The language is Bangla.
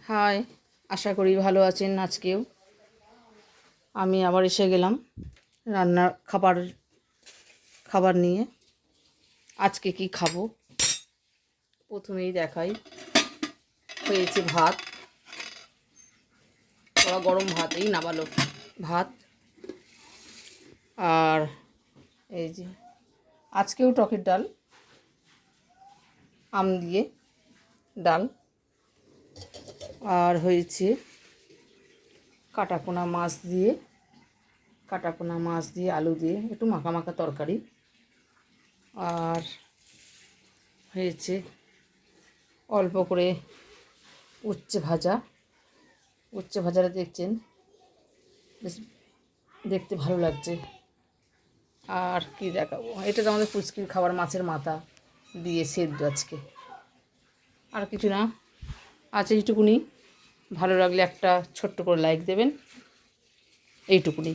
হাই, আশা করি ভালো আছেন। আজকেও আমি আবার এসে গেলাম রান্নার খাবার নিয়ে। আজকে কি খাবো প্রথমেই দেখাই। হয়েছে ভাত, ওরা গরম ভাতেই নামালো ভাত। আর এই যে আজকেও টকের ডাল, আম দিয়ে ডাল। আর হয়েছে কাটাপোনা মাছ দিয়ে আলু দিয়ে একটু মাখা মাখা তরকারি। আর হয়েছে অল্প করে উচ্ছে ভাজাটা দেখছেন, বেশ দেখতে ভালো লাগছে। আর কি দেখাবো, এটা তো আমাদের পুচকির খাবার, মাছের মাথা দিয়ে সেদ্ধ আজকে। আর কিছু না, আছে এইটুকুনি। ভালো লাগলে একটা ছোট্ট করে লাইক দেবেন, এইটুকুনি।